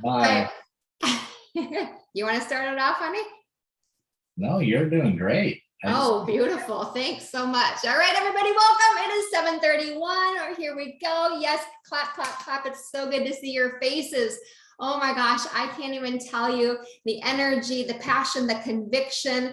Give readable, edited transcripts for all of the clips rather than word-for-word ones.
Bye. You want to start it off, honey? No, you're doing great. Oh, beautiful. Thanks so much. All right, everybody, welcome. It is 7:31, or here we go. Yes, clap, clap, clap. It's so good to see your faces. Oh my gosh, I can't even tell you the energy, the passion, the conviction,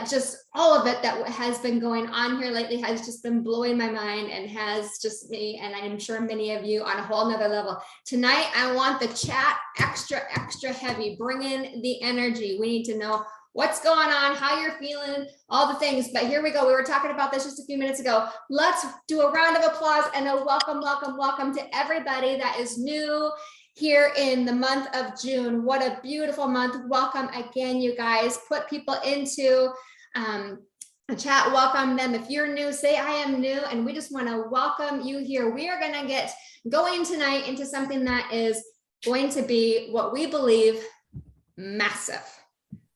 just all of it that has been going on here lately has just been blowing my mind and has just me, and I'm sure many of you, on a whole nother level. Tonight, I want the chat extra heavy. Bring in the energy. We need to know what's going on, how you're feeling, all the things. But here we go. We were talking about this just a few minutes ago. Let's do a round of applause and a welcome to everybody that is new here in the month of June. What a beautiful month. Welcome again, you guys. Put people into a chat, welcome them. If you're new, say I am new, and we just want to welcome you here. We are going to get going tonight into something that is going to be what we believe massive,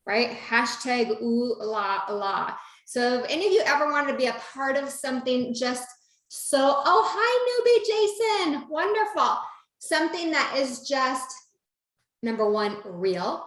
right? Hashtag ooh la la. So if any of you ever wanted to be a part of something just so, oh, hi newbie Jason, wonderful. Something that is just, number one, real,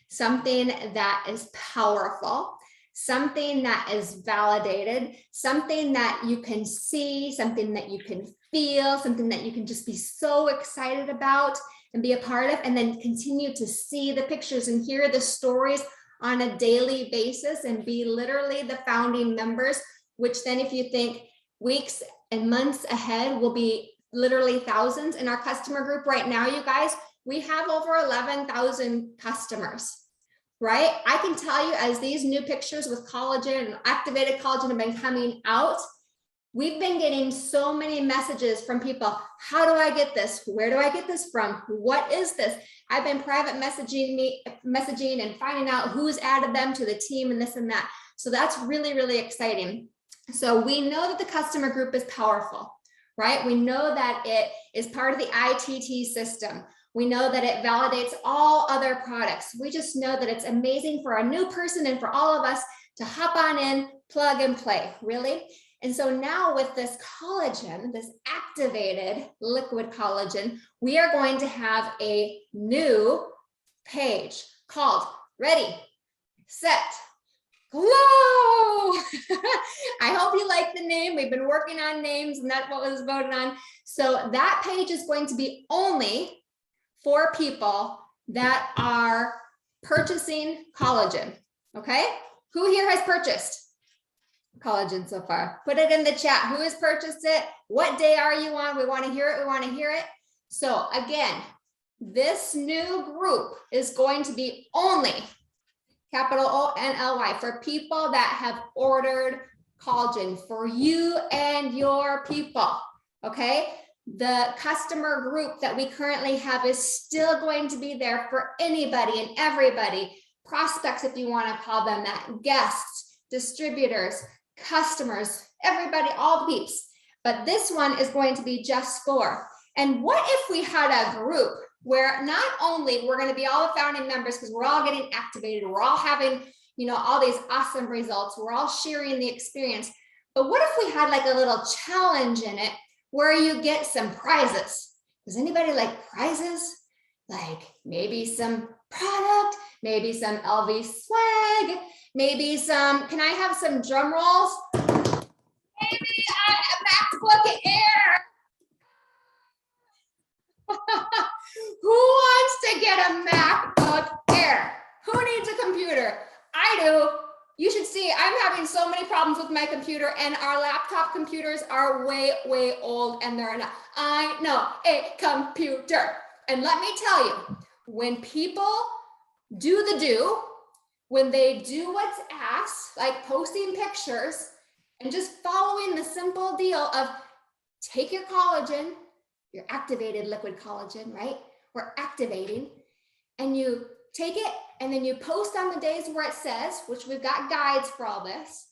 something that is powerful, something that is validated, something that you can see, something that you can feel, something that you can just be so excited about and be a part of, and then continue to see the pictures and hear the stories on a daily basis and be literally the founding members, which then if you think weeks and months ahead will be literally thousands. In our customer group right now, you guys, we have over 11,000 customers, right? I can tell you, as these new pictures with collagen and activated collagen have been coming out, we've been getting so many messages from people. How do I get this? Where do I get this from? What is this? I've been private messaging and finding out who's added them to the team and this and that. So that's really, really exciting. So we know that the customer group is powerful, right? We know that it is part of the ITT system. We know that it validates all other products. We just know that it's amazing for a new person and for all of us to hop on in, plug and play, really. And so now with this collagen, this activated liquid collagen, we are going to have a new page called Ready, Set, Glow. I hope you like the name. We've been working on names, and that's what was voted on. So that page is going to be only for people that are purchasing collagen. Okay? Who here has purchased collagen so far? Put it in the chat. Who has purchased it? What day are you on? We want to hear it. We want to hear it. So again, this new group is going to be only capital ONLY for people that have ordered collagen, for you and your people. Okay, the customer group that we currently have is still going to be there for anybody and everybody, prospects if you want to call them that, guests, distributors, customers, everybody, all the peeps. But this one is going to be just for. And what if we had a group where not only we're going to be all the founding members, because we're all getting activated, we're all having, all these awesome results, we're all sharing the experience, but what if we had like a little challenge in it where you get some prizes? Does anybody like prizes? Like maybe some product, maybe some LV swag, maybe some, can I have some drum rolls? Maybe a MacBook Air. Who wants to get a MacBook Air? Who needs a computer? I do. You should see, I'm having so many problems with my computer, and our laptop computers are way, way old, and they're not. I know a computer. And let me tell you, when people do the do, when they do what's asked, like posting pictures and just following the simple deal of take your collagen, your activated liquid collagen, right? We're activating, and you take it and then you post on the days where it says, which we've got guides for all this,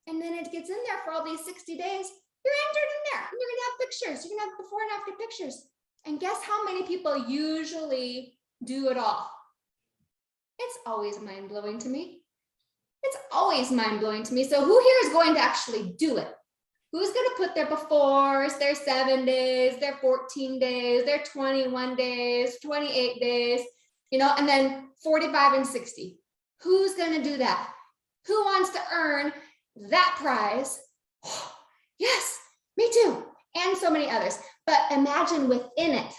and then it gets in there for all these 60 days, you're entered in there, and you're gonna have pictures, you're gonna have before and after pictures. And guess how many people usually do it all? It's always mind-blowing to me. It's always mind-blowing to me. So who here is going to actually do it? Who's going to put their befores, their 7 days, their 14 days, their 21 days, 28 days, you know, and then 45 and 60? Who's going to do that? Who wants to earn that prize? Yes, me too. And so many others. But imagine within it,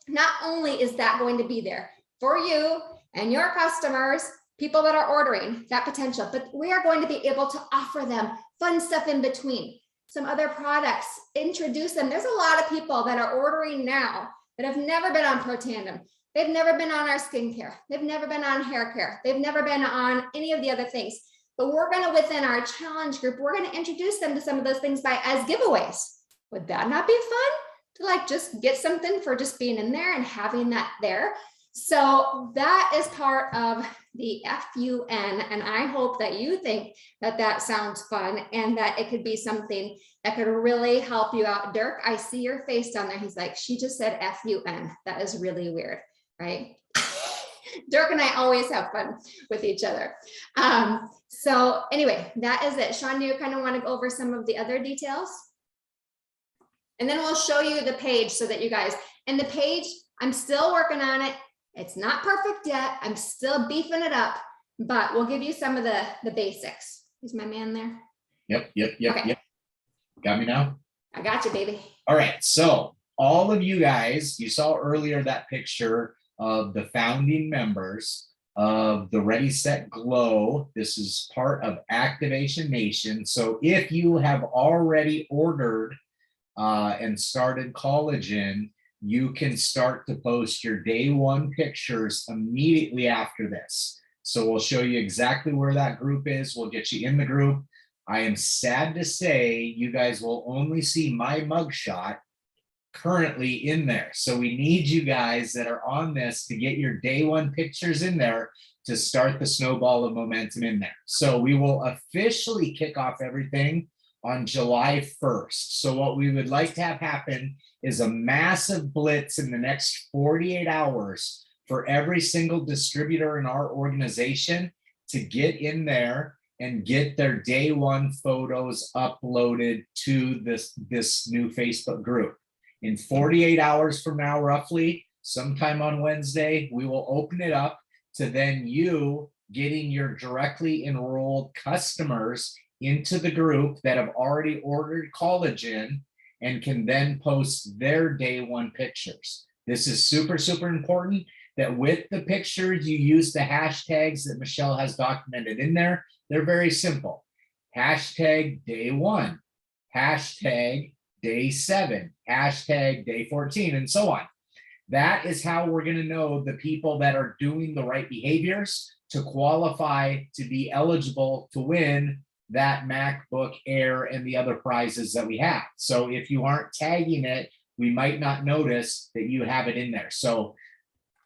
not only is that going to be there for you and your customers, people that are ordering that potential, but we are going to be able to offer them fun stuff in between, some other products, introduce them. There's a lot of people that are ordering now that have never been on Pro Tandem. They've never been on our skincare. They've never been on hair care. They've never been on any of the other things. But we're going to, within our challenge group, we're going to introduce them to some of those things as giveaways. Would that not be fun to like just get something for just being in there and having that there? So that is part of the FUN, and I hope that you think that that sounds fun and that it could be something that could really help you out. Dirk, I see your face down there. He's like, she just said FUN. That is really weird, right? Dirk and I always have fun with each other. So anyway, that is it. Sean, do you kind of want to go over some of the other details? And then we'll show you the page so that you guys, and the page, I'm still working on it. It's not perfect yet. I'm still beefing it up, but we'll give you some of the basics. Is my man there? Yep. Okay. Got me now? I got you, baby. All right. So all of you guys, you saw earlier that picture of the founding members of the Ready, Set, Glow. This is part of Activation Nation. So if you have already ordered and started collagen, you can start to post your day one pictures immediately after this. So we'll show you exactly where that group is. We'll get you in the group. I am sad to say you guys will only see my mugshot currently in there. So we need you guys that are on this to get your day one pictures in there to start the snowball of momentum in there. So we will officially kick off everything on July 1st. So what we would like to have happen is a massive blitz in the next 48 hours for every single distributor in our organization to get in there and get their day one photos uploaded to this new Facebook group. In 48 hours from now, roughly, sometime on Wednesday, we will open it up to then you getting your directly enrolled customers into the group that have already ordered collagen and can then post their day one pictures. This is super, super important that with the pictures, you use the hashtags that Michelle has documented in there. They're very simple. Hashtag day one, hashtag day 7, hashtag day 14, and so on. That is how we're going to know the people that are doing the right behaviors to qualify to be eligible to win that MacBook Air and the other prizes that we have. So if you aren't tagging it, we might not notice that you have it in there. So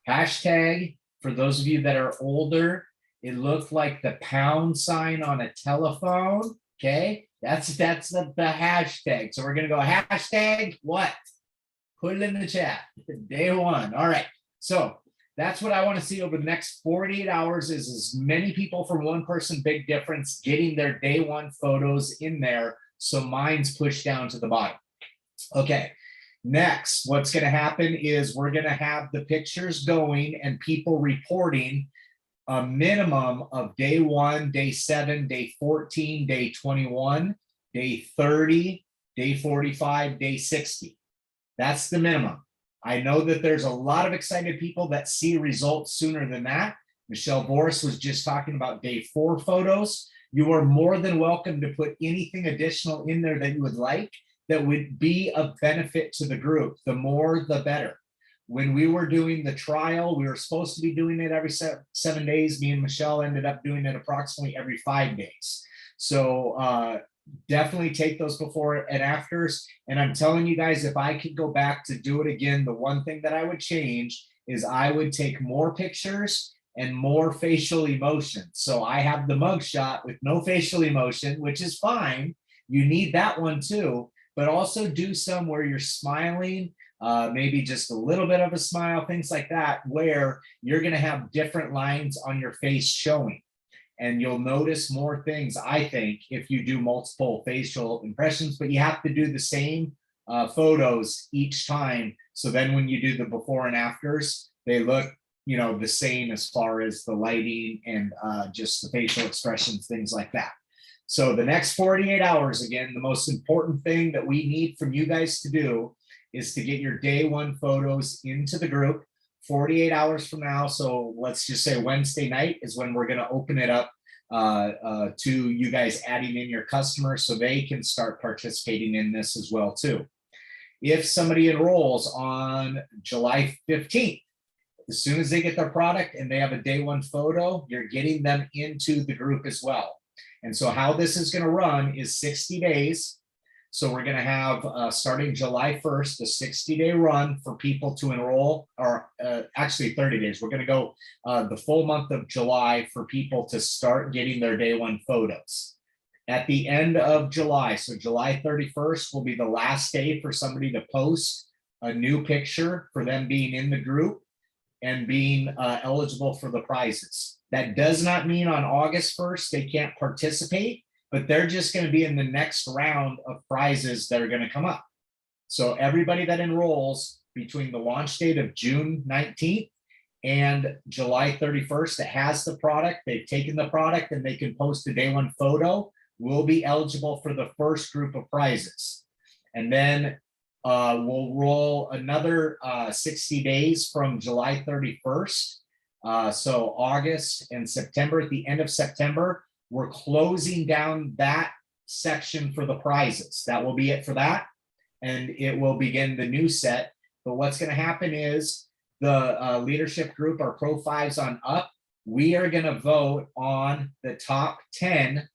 hashtag, for those of you that are older, it looked like the pound sign on a telephone. Okay, that's the hashtag. So we're gonna go hashtag what? Put it in the chat. Day one. All right. So that's what I want to see over the next 48 hours is as many people from One Person Big Difference getting their day one photos in there. So mine's pushed down to the bottom. Okay. Next, what's going to happen is we're going to have the pictures going and people reporting a minimum of day 1, day 7, day 14, day 21, day 30, day 45, day 60. That's the minimum. I know that there's a lot of excited people that see results sooner than that. Michelle Boris was just talking about day 4 photos. You are more than welcome to put anything additional in there that you would like that would be of benefit to the group. The more, the better. When we were doing the trial, we were supposed to be doing it every 7 days. Me and Michelle ended up doing it approximately every 5 days. So definitely take those before and afters. And I'm telling you guys, if I could go back to do it again, the one thing that I would change is I would take more pictures and more facial emotion. So I have the mugshot with no facial emotion, which is fine. You need that one too, but also do some where you're smiling, maybe just a little bit of a smile, things like that, where you're going to have different lines on your face showing. and you'll notice more things, I think, if you do multiple facial impressions, but you have to do the same photos each time. So then when you do the before and afters, they look, you know, the same as far as the lighting and just the facial expressions, things like that. So the next 48 hours, again, the most important thing that we need from you guys to do is to get your day one photos into the group 48 hours from now. So let's just say Wednesday night is when we're going to open it up to you guys adding in your customers so they can start participating in this as well too. If somebody enrolls on July 15th, as soon as they get their product and they have a day one photo, you're getting them into the group as well. And so how this is going to run is 60 days. So we're going to have starting July 1st, a 60-day run for people to enroll, or actually 30 days. We're going to go the full month of July for people to start getting their day one photos. At the end of July, so July 31st will be the last day for somebody to post a new picture for them being in the group and being eligible for the prizes. That does not mean on August 1st they can't participate, but they're just going to be in the next round of prizes that are going to come up. So everybody that enrolls between the launch date of June 19th and July 31st that has the product, they've taken the product and they can post a day one photo, will be eligible for the first group of prizes. And then we'll roll another 60 days from July 31st. So August and September, at the end of September, we're closing down that section for the prizes. That will be it for that. And it will begin the new set. But what's going to happen is the leadership group, our Pro 5s on up, we are going to vote on the top 10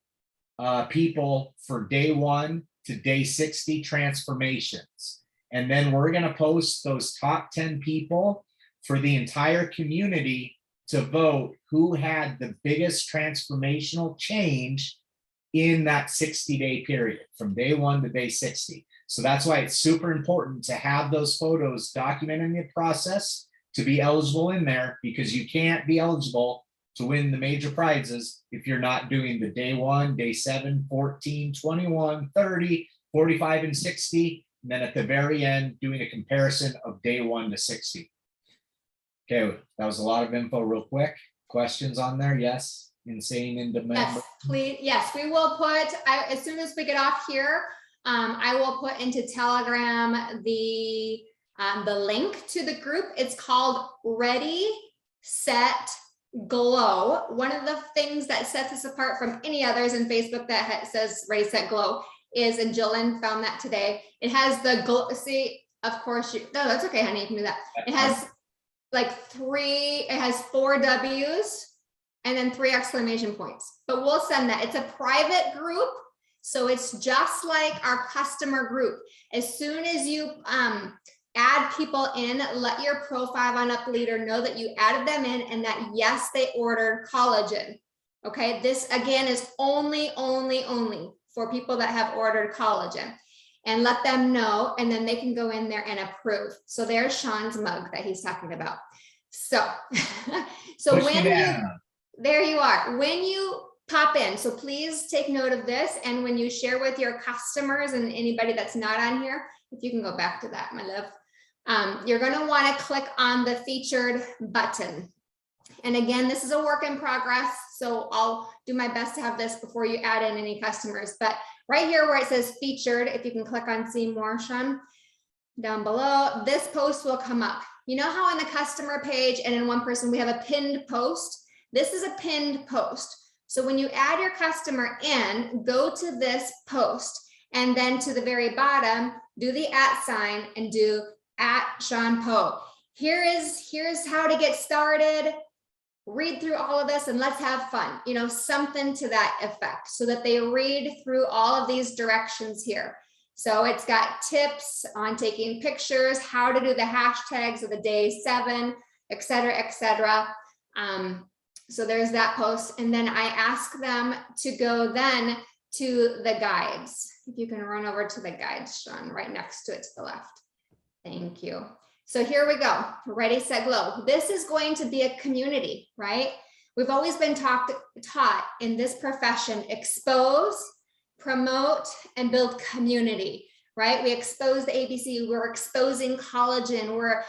people for day 1 to day 60 transformations. And then we're going to post those top 10 people for the entire community to vote who had the biggest transformational change in that 60-day period from day 1 to day 60. So that's why it's super important to have those photos documenting the process to be eligible in there, because you can't be eligible to win the major prizes if you're not doing the day 1, day 7, 14, 21, 30, 45, and 60. And then at the very end, doing a comparison of day 1 to 60. Okay, that was a lot of info real quick. Questions on there? Yes. Insane into member. Yes, please. Yes, we will put, as soon as we get off here, I will put into Telegram the link to the group. It's called Ready, Set, Glow. One of the things that sets us apart from any others in Facebook that says Ready, Set, Glow is, and Jillian found that today, it has the glow. See, of course, no, that's okay, honey, you can do that. It has like 4 W's and then 3 exclamation points, but we'll send that. It's a private group, so it's just like our customer group. As soon as you add people in, let your Pro 5 on Up leader know that you added them in and that yes, they ordered collagen. Okay, this again is only for people that have ordered collagen, and let them know, and then they can go in there and approve. So there's Sean's mug that he's talking about. So, so when you, there you are, when you pop in, so please take note of this. And when you share with your customers and anybody that's not on here, if you can go back to that, my love, you're going to want to click on the featured button. And again, this is a work in progress, so I'll do my best to have this before you add in any customers. But right here where it says featured, if you can click on see more, Sean, down below, this post will come up. You know how on the customer page and in One Person we have a pinned post? This is a pinned post. So when you add your customer in, go to this post, and then to the very bottom, do the @ sign and do @SeanPo. Here's how to get started. Read through all of this and let's have fun, you know, something to that effect, so that they read through all of these directions here. So it's got tips on taking pictures, how to do the hashtags of the day 7, et cetera, et cetera. So there's that post. And then I ask them to go then to the guides. If you can run over to the guides, Sean, right next to it to the left. Thank you. So here we go. Ready, set, glow. This is going to be a community, right? We've always been taught in this profession, expose, promote, and build community, right? We expose the ABC, we're exposing collagen, we're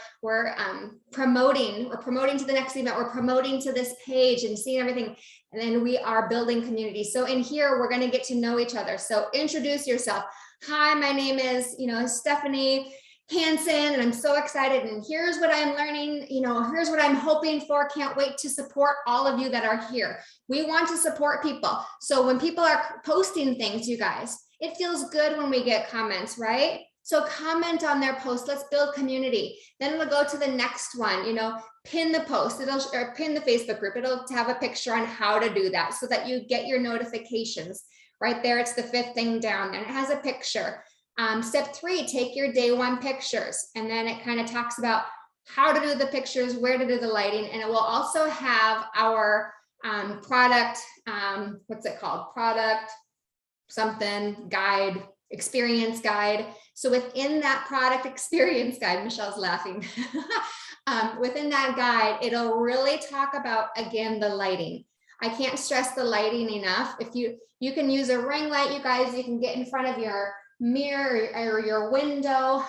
promoting to the next event, we're promoting to this page and seeing everything. And then we are building community. So in here, we're gonna get to know each other. So introduce yourself. Hi, my name is, Stephanie Hansen, and I'm so excited. And here's what I'm learning, here's what I'm hoping for. Can't wait to support all of you that are here. We want to support people. So when people are posting things, you guys, it feels good when we get comments, right? So comment on their post. Let's build community. Then we'll go to the next one, pin the post, or pin the Facebook group. It'll have a picture on how to do that so that you get your notifications. Right there, it's the 5th thing down there. It has a picture. Step 3, take your day 1 pictures. And then it kind of talks about how to do the pictures, where to do the lighting. And it will also have our product, what's it called? Product something guide, experience guide. So within that product experience guide, Michelle's laughing. Within that guide, it'll really talk about, again, the lighting. I can't stress the lighting enough. If you can use a ring light, you guys, you can get in front of your mirror or your window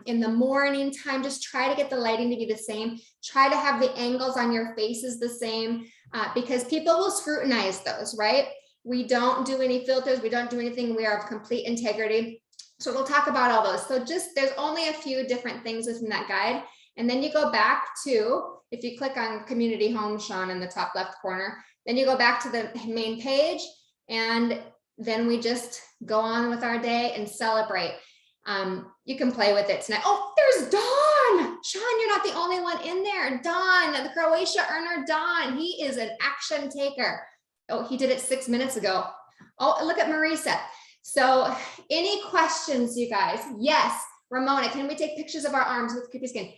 in the morning time. Just try to get the lighting to be the same. Try to have the angles on your faces the same, because people will scrutinize those, right? We don't do any filters. We don't do anything. We are of complete integrity. So we'll talk about all those. So there's only a few different things within that guide. And then you go back to, if you click on community home, Sean, in the top left corner, then you go back to the main page, and then we just go on with our day and celebrate. You can play with it tonight. Oh, there's Don. Sean, you're not the only one in there. Don, the Croatia earner, Don. He is an action taker. Oh, he did it 6 minutes ago. Oh, look at Marisa. So any questions, you guys? Yes. Ramona, can we take pictures of our arms with creepy skin?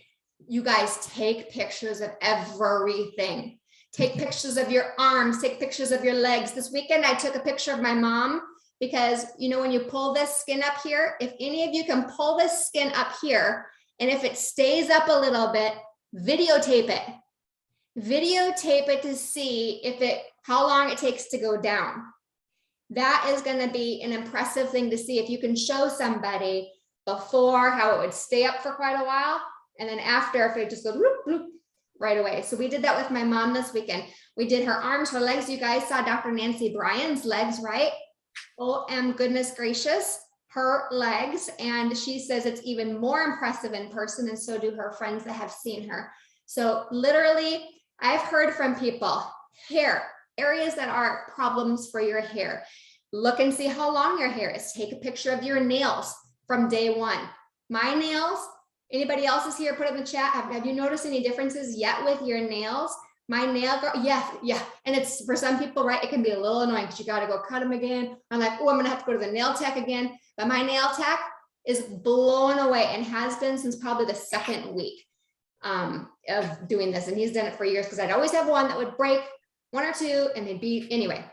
You guys, take pictures of everything. Take pictures of your arms, take pictures of your legs. This weekend, I took a picture of my mom because, when you pull this skin up here, if any of you can pull this skin up here, and if it stays up a little bit, videotape it. Videotape it to see how long it takes to go down. That is going to be an impressive thing to see. If you can show somebody before how it would stay up for quite a while, and then after, if it just goes whoop, whoop, right away. So we did that with my mom this weekend. We did her arms, her legs. You guys saw Dr. Nancy Bryan's legs, right? Goodness gracious, her legs. And she says it's even more impressive in person, and so do her friends that have seen her. So literally, I've heard from people, hair, areas that are problems for your hair. Look and see how long your hair is. Take a picture of your nails from day 1. My nails, anybody else is here, put it in the chat. Have you noticed any differences yet with your nails? My nail, yeah. And it's, for some people, right, it can be a little annoying because you got to go cut them again. I'm like, oh, I'm going to have to go to the nail tech again. But my nail tech is blown away and has been since probably the 2nd week of doing this. And he's done it for years, because I'd always have one that would break, 1 or 2, and they'd be, anyway.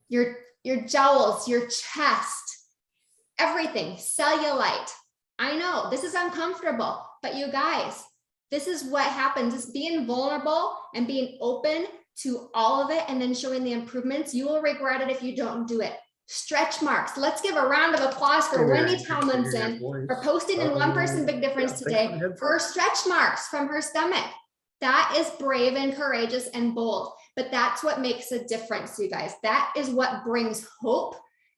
Your jowls, your chest, everything, cellulite. I know this is uncomfortable, but you guys, this is what happens. Is being vulnerable and being open to all of it, and then showing the improvements. You will regret it if you don't do it. Stretch marks. Let's give a round of applause for Wendy Tomlinson for posting in One Person Big Difference today her stretch marks from her stomach. That is brave and courageous and bold, but that's what makes a difference, you guys. That is what brings hope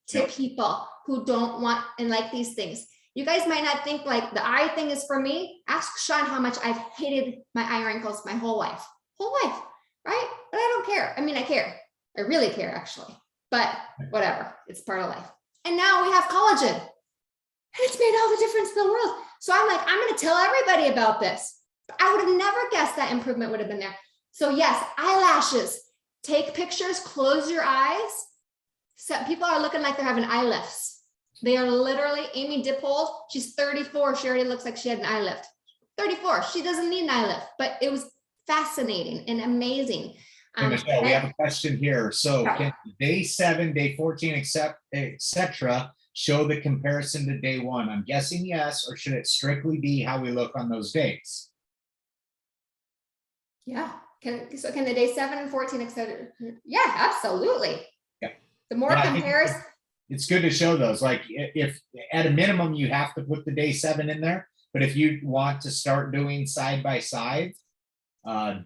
to people who don't want and like these things. You guys might not think like the eye thing is for me. Ask Sean how much I've hated my eye wrinkles my whole life, right? But I don't care. I mean, I care. I really care, actually, but whatever, it's part of life. And now we have collagen, and it's made all the difference in the world. So I'm like, I'm going to tell everybody about this. I would have never guessed that improvement would have been there. So yes, eyelashes, take pictures, close your eyes. Some people are looking like they're having eye lifts. They are literally, Amy Dippold, she's 34. She already looks like she had an eye lift. 34, she doesn't need an eye lift, but it was fascinating and amazing. Hey, Michelle, we have a question here. So can day 7, day 14, etc. show the comparison to day 1? I'm guessing yes, or should it strictly be how we look on those days? Yeah, Can the day 7 and 14, etc. Yeah, absolutely. Yeah. The more Yeah, compares. It's good to show those. Like if at a minimum you have to put the day 7 in there, but if you want to start doing side by side,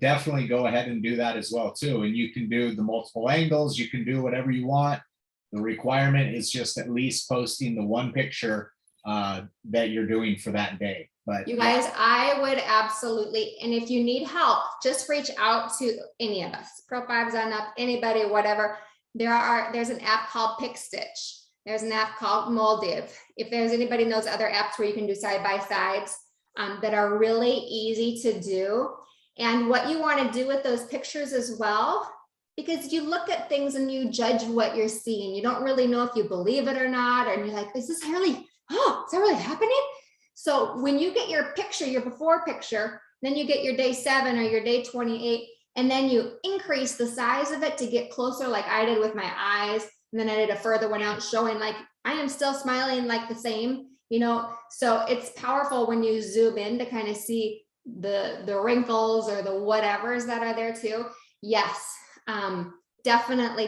definitely go ahead and do that as well too. And you can do the multiple angles, you can do whatever you want. The requirement is just at least posting the one picture that you're doing for that day. But you guys, I would absolutely, and if you need help, just reach out to any of us, Pro 5s on up, anybody, whatever. There's an app called Pick Stitch. There's an app called Moldiv. If there's anybody knows other apps where you can do side by sides that are really easy to do. And what you want to do with those pictures as well, because you look at things and you judge what you're seeing. You don't really know if you believe it or not, and you're like, is this really, oh, is that really happening? So when you get your picture, your before picture, then you get your day 7 or your day 28, and then you increase the size of it to get closer, like I did with my eyes. And then I did a further one out showing like I am still smiling like the same, you know. So it's powerful when you zoom in to kind of see the wrinkles or the whatevers that are there too. Yes, definitely.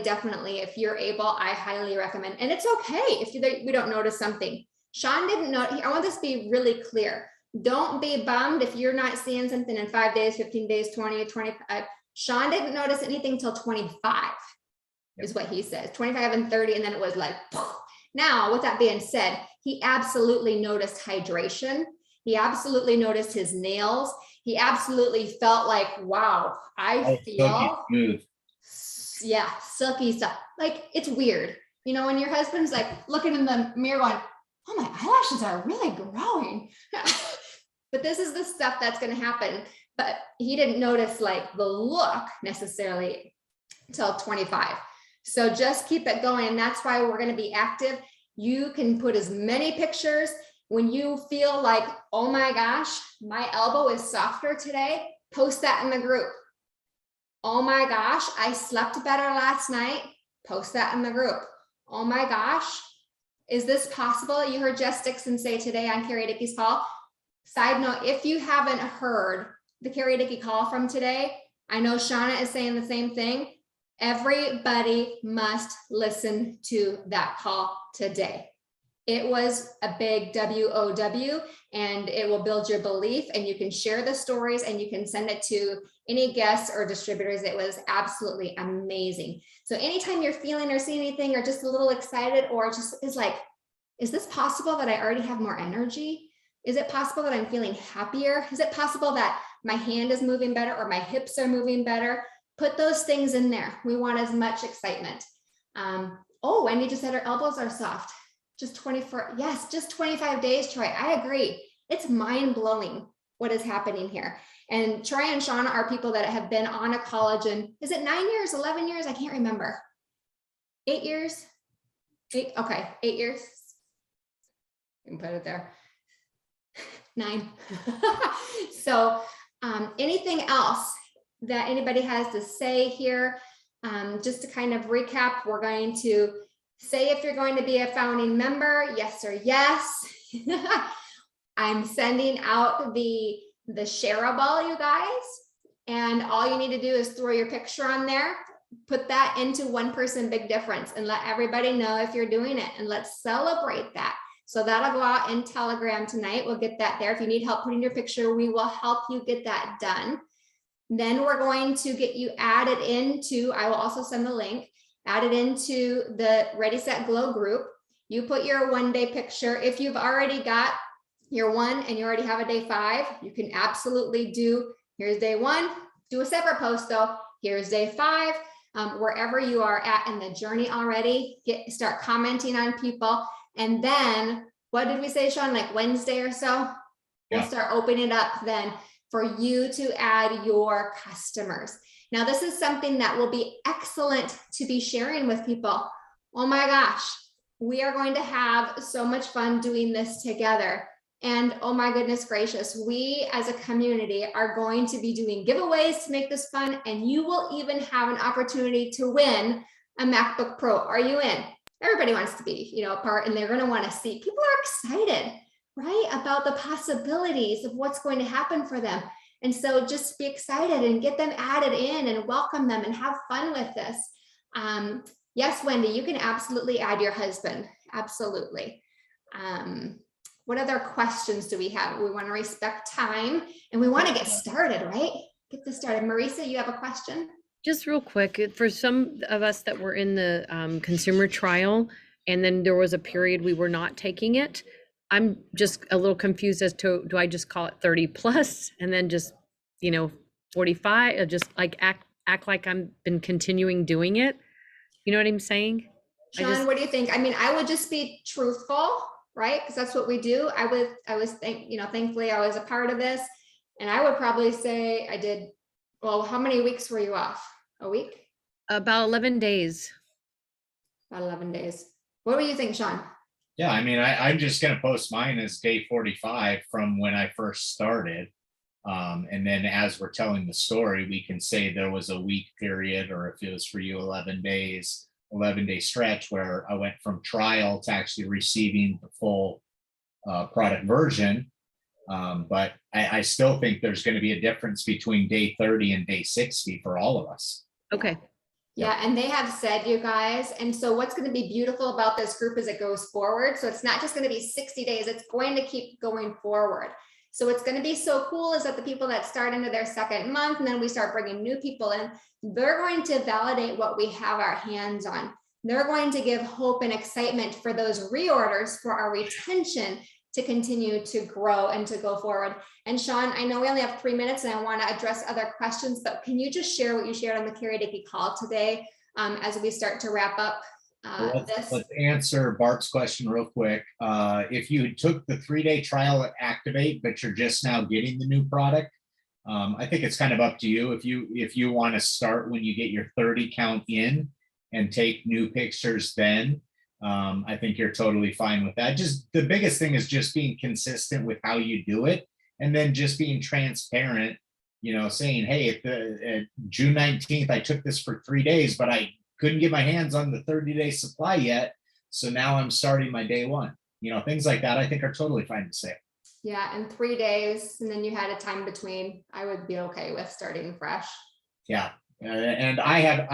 If you're able, I highly recommend. And it's okay if we don't notice something. Sean didn't know. I want this to be really clear. Don't be bummed if you're not seeing something in 5 days, 15 days, 20, 25. Sean didn't notice anything till 25 is what he says, 25 and 30. And then it was like, poof. Now, with that being said, he absolutely noticed hydration. He absolutely noticed his nails. He absolutely felt like, wow, I feel smooth. Yeah, silky stuff. Like, it's weird. You know, when your husband's like looking in the mirror going, oh, my eyelashes are really growing. But this is the stuff that's going to happen. But he didn't notice like the look necessarily till 25. So just keep it going. And that's why we're going to be active. You can put as many pictures. When you feel like, oh my gosh, my elbow is softer today, post that in the group. Oh my gosh, I slept better last night, post that in the group. Oh my gosh, is this possible? You heard Jess Dixon say today on Carrie Dickey's call. Side note, if you haven't heard the Carrie Dickey call from today, I know Shauna is saying the same thing. Everybody must listen to that call today. It was a big WOW, and it will build your belief, and you can share the stories and you can send it to any guests or distributors. It was absolutely amazing. So anytime you're feeling or seeing anything or just a little excited or just is like, is this possible that I already have more energy? Is it possible that I'm feeling happier? Is it possible that my hand is moving better or my hips are moving better? Put those things in there. We want as much excitement. Oh, Wendy just said her elbows are soft. Just 24, yes, just 25 days, Troy. I agree. It's mind blowing what is happening here. And Troy and Shauna are people that have been on a collagen. Is it 9 years, 11 years? I can't remember. 8 years? Okay, 8 years. You can put it there. 9. So anything else that anybody has to say here? Just to kind of recap, we're going to say if you're going to be a founding member, yes or yes. I'm sending out the shareable, you guys. And all you need to do is throw your picture on there, put that into One Person Big Difference, and let everybody know if you're doing it. And let's celebrate that. So that'll go out in Telegram tonight. We'll get that there. If you need help putting your picture, we will help you get that done. Then we're going to get you added into, I will also send the link, added into the Ready, Set, Glow group. You put your 1 day picture. If you've already got your 1 and you already have a day 5, you can absolutely do, here's day 1, do a separate post though. Here's day 5, wherever you are at in the journey already, start commenting on people. And then what did we say, Sean, like Wednesday or so? We'll start opening it up then for you to add your customers. Now, this is something that will be excellent to be sharing with people. Oh my gosh, we are going to have so much fun doing this together. And oh my goodness gracious, we as a community are going to be doing giveaways to make this fun. And you will even have an opportunity to win a MacBook Pro. Are you in? Everybody wants to be, a part, and they're going to want to see. People are excited, right, about the possibilities of what's going to happen for them. And so just be excited and get them added in and welcome them and have fun with this. Yes, Wendy, you can absolutely add your husband. Absolutely. What other questions do we have? We want to respect time and we want to get started, right? Get this started. Marisa, you have a question? Just real quick, for some of us that were in the consumer trial, and then there was a period we were not taking it, I'm just a little confused as to, do I just call it 30 plus and then just, 45, or just like act like I'm been continuing doing it? You know what I'm saying? Sean, what do you think? I mean, I would just be truthful, right? Because that's what we do. Thankfully I was a part of this, and I would probably say I did. Well, how many weeks were you off? A week? About 11 days. About 11 days. What do you think, Sean? Yeah, I mean, I'm just gonna post mine as day 45 from when I first started. And then as we're telling the story, we can say there was a week period, or if it was for you 11 days, 11-day stretch where I went from trial to actually receiving the full product version. But I still think there's going to be a difference between day 30 and day 60 for all of us. Okay. Yeah, and they have said, you guys, and so what's going to be beautiful about this group is it goes forward. So it's not just going to be 60 days, it's going to keep going forward. So what's going to be so cool is that the people that start into their second month, and then we start bringing new people in, they're going to validate what we have our hands on. They're going to give hope and excitement for those reorders, for our retention to continue to grow and to go forward. And Sean, I know we only have 3 minutes and I want to address other questions, but can you just share what you shared on the Karaoke call today as we start to wrap up this? Let's answer Bart's question real quick. If you took the 3-day trial at Activate, but you're just now getting the new product, I think it's kind of up to you. If you want to start when you get your 30 count in and take new pictures then, I think you're totally fine with that. Just the biggest thing is just being consistent with how you do it, and then just being transparent, saying, hey, at June 19th, I took this for 3 days, but I couldn't get my hands on the 30-day supply yet. So now I'm starting my day one. Things like that I think are totally fine to say. Yeah, and 3 days, and then you had a time between, I would be okay with starting fresh. Yeah. And I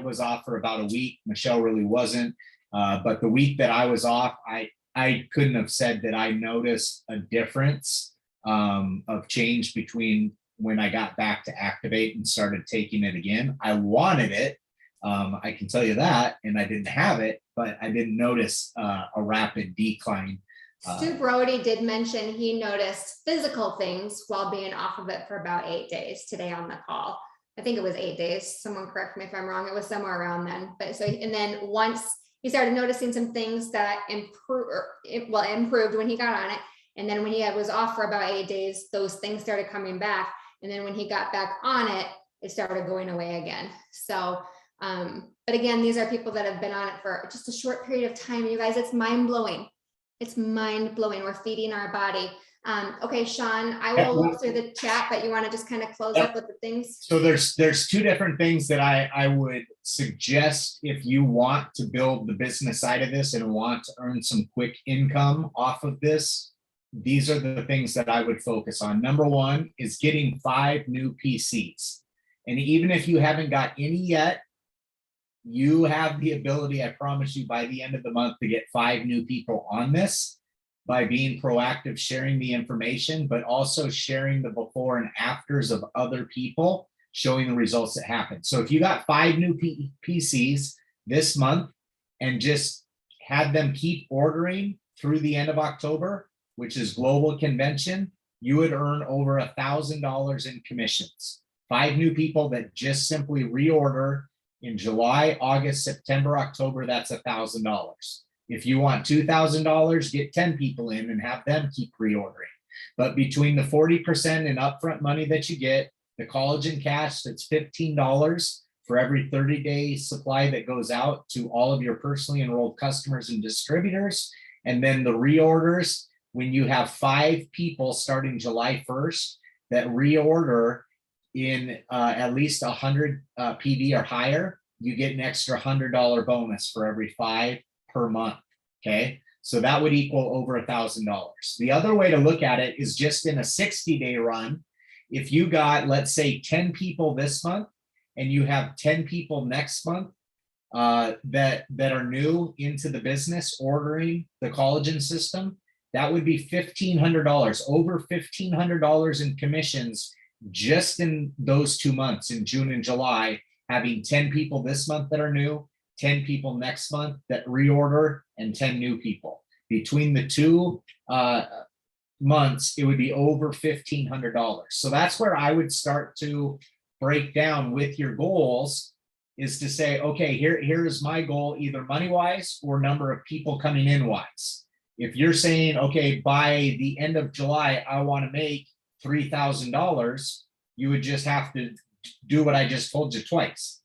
was off for about a week. Michelle really wasn't. But the week that I was off, I couldn't have said that I noticed a difference of change between when I got back to Activate and started taking it again. I wanted it. I can tell you that, and I didn't have it, but I didn't notice a rapid decline. Stu Brody did mention he noticed physical things while being off of it for about 8 days today on the call. I think it was 8 days. Someone correct me if I'm wrong. It was somewhere around then. But and then once he started noticing some things that improved when he got on it. And then when he was off for about 8 days, those things started coming back. And then when he got back on it, it started going away again. So, but again, these are people that have been on it for just a short period of time. You guys, it's mind blowing. It's mind blowing. We're feeding our body. Okay, Sean, I will look through the chat, but you want to just kind of close up with the things? So there's 2 different things that I would suggest if you want to build the business side of this and want to earn some quick income off of this. These are the things that I would focus on. Number 1 is getting 5 new PCs. And even if you haven't got any yet, you have the ability, I promise you, by the end of the month to get 5 new people on this by being proactive, sharing the information, but also sharing the before and afters of other people, showing the results that happen. So if you got 5 new PCs this month and just had them keep ordering through the end of October, which is global convention, you would earn over $1,000 in commissions. 5 new people that just simply reorder in July, August, September, October, that's $1,000. If you want $2,000, get 10 people in and have them keep reordering. But between the 40% in upfront money that you get, the collagen cash, that's $15 for every 30-day supply that goes out to all of your personally enrolled customers and distributors. And then the reorders, when you have 5 people starting July 1st that reorder in at least 100 PV or higher, you get an extra $100 bonus for every 5 per month. Okay, So that would equal over $1,000. The other way to look at it is just in a 60-day run. If you got, let's say, 10 people this month and you have 10 people next month that are new into the business ordering the collagen system, that would be $1,500, over $1,500 in commissions just in those 2 months, in June and July, having 10 people this month that are new, 10 people next month that reorder, and 10 new people. Between the two months, it would be over $1,500. So that's where I would start to break down with your goals, is to say, okay, here is my goal, either money-wise or number of people coming in wise. If you're saying, okay, by the end of July, I want to make $3,000, you would just have to do what I just told you twice.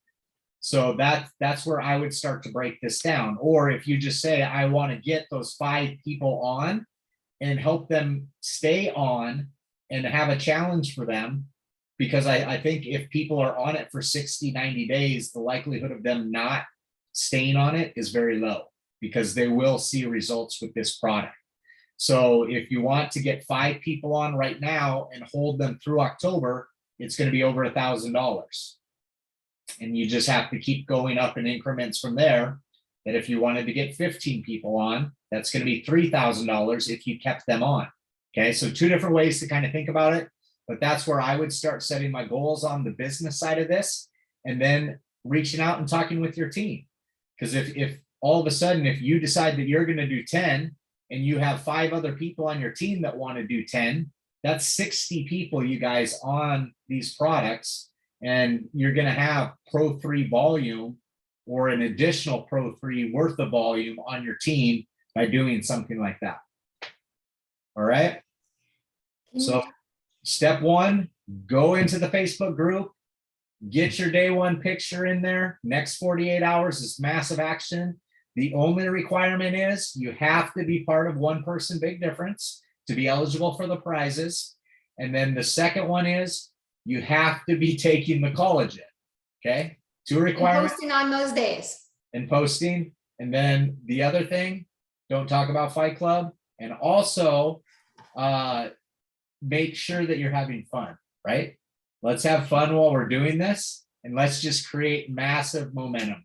So that's where I would start to break this down. Or if you just say, I want to get those 5 people on and help them stay on and have a challenge for them, because I think if people are on it for 60, 90 days, the likelihood of them not staying on it is very low, because they will see results with this product. So if you want to get 5 people on right now and hold them through October, it's going to be over $1,000. And you just have to keep going up in increments from there. That if you wanted to get 15 people on, that's going to be $3,000 if you kept them on. Okay, so 2 different ways to kind of think about it, but that's where I would start setting my goals on the business side of this, and then reaching out and talking with your team. Because if all of a sudden, if you decide that you're going to do 10 and you have 5 other people on your team that want to do 10, that's 60 people, you guys, on these products. And you're going to have Pro 3 volume or an additional Pro 3 worth of volume on your team by doing something like that. All right. So step 1, go into the Facebook group, get your day 1 picture in there. Next 48 hours is massive action. The only requirement is you have to be part of One Person Big Difference to be eligible for the prizes. And then the second one is you have to be taking the collagen. Okay, 2 requirements. And posting on those days. And posting. And then the other thing, don't talk about Fight Club. And also make sure that you're having fun, right? Let's have fun while we're doing this, and let's just create massive momentum.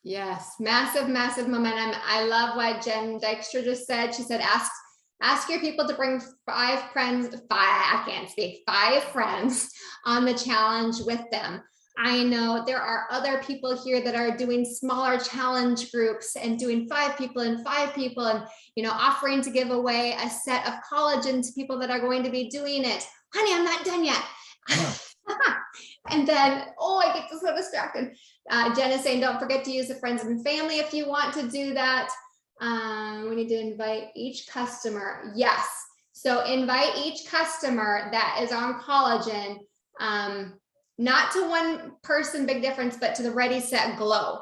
Yes, massive, massive momentum. I love what Jen Dykstra just said. She said, ask your people to bring 5 friends, 5 friends on the challenge with them. I know there are other people here that are doing smaller challenge groups and doing 5 people and 5 people, and, you know, offering to give away a set of collagen to people that are going to be doing it. Honey, I'm not done yet. And then, oh, I get so distracted. Jen is saying, don't forget to use the friends and family if you want to do that. We need to invite each customer. Yes. So invite each customer that is on collagen, not to One Person Big Difference, but to the Ready, Set, Glow.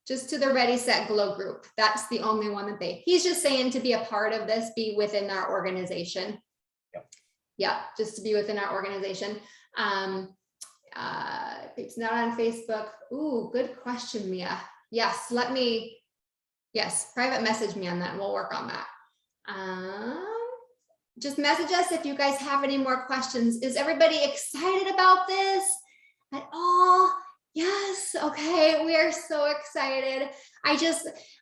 Just to the Ready, Set, Glow group. That's the only one that he's just saying to be a part of this, be within our organization. Yep. Yeah, just to be within our organization. It's not on Facebook. Ooh, good question, Mia. Yes, private message me on that and we'll work on that. Just message us if you guys have any more questions. Is everybody excited about this at all? Yes. Okay. We are so excited.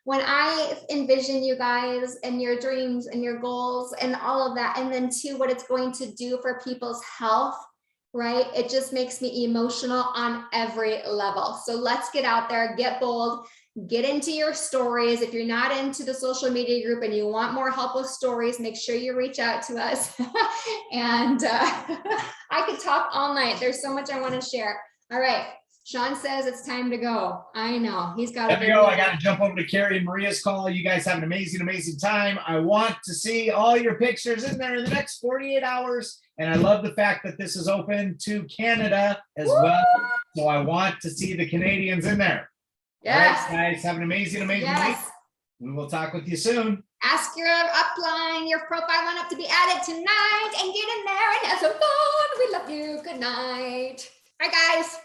When I envision you guys and your dreams and your goals and all of that, and then too, what it's going to do for people's health, right? It just makes me emotional on every level. So let's get out there, get bold, get into your stories. If you're not into the social media group and you want more help with stories, make sure you reach out to us. And I could talk all night. There's so much I want to share. All right. Sean says it's time to go. I know he's got to go. I got to jump over to Carrie and Maria's call. You guys have an amazing, amazing time. I want to see all your pictures in there in the next 48 hours. And I love the fact that this is open to Canada as well. So I want to see the Canadians in there. Yes. All right, guys, have an amazing, amazing week. We will talk with you soon. Ask your upline, your profile line up to be added tonight and get in there and have some fun. We love you. Good night. Bye, guys.